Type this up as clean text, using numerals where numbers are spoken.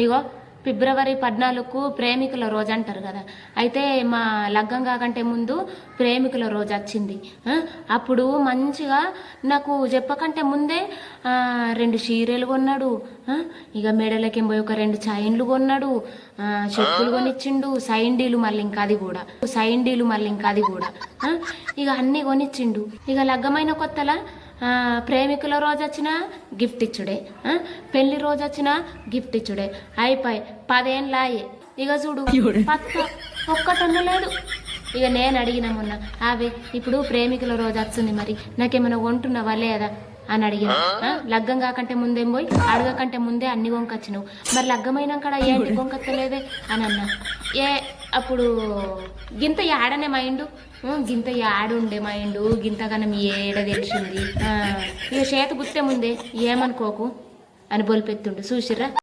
ఇగో ఫిబ్రవరి 14కు ప్రేమికుల రోజు అంటారు కదా. అయితే మా లగ్గం కాకంటే ముందు ప్రేమికుల రోజు వచ్చింది. అప్పుడు మంచిగా నాకు చెప్పకంటే ముందే 2 చీరలు కొన్నాడు. ఇక మెడలకి పోయి ఒక 2 చైన్లు కొన్నాడు. చెప్పులు కొనిచ్చిండు. సైండీలు మళ్ళీ ఇంకా అది కూడా ఇక అన్నీ కొనిచ్చిండు. ఇక లగ్గమైన కొత్తలా ప్రేమికుల రోజు వచ్చినా గిఫ్ట్ ఇచ్చుడే, పెళ్లి రోజు వచ్చినా గిఫ్ట్ ఇచ్చుడే. అయిపోయి 10 ఏళ్ళాయే. ఇక చూడు పక్క ఒక్కటన్న లేదు. ఇక నేను అడిగిన మొన్న, అవే ఇప్పుడు ప్రేమికుల రోజు వస్తుంది, మరి నాకేమైనా కొంటున్నావా లేదా అని అడిగిన. లగ్గం కాకంటే ముందేం పోయి అడగకంటే ముందే అన్ని కొనుకొచ్చినావు, మరి లగ్గమైనాక ఏంటి కొనుకొత్తలేదే అని అన్నా. అప్పుడు గింత యాడనే మైండు, గింత యాడుండే మైండు, గింతగానం ఏడ తెలిసింది. ఇక చేతి గుత్తే ముందే ఏమనుకోకు అని బొలిపెత్తుండు. చూసిర్రా.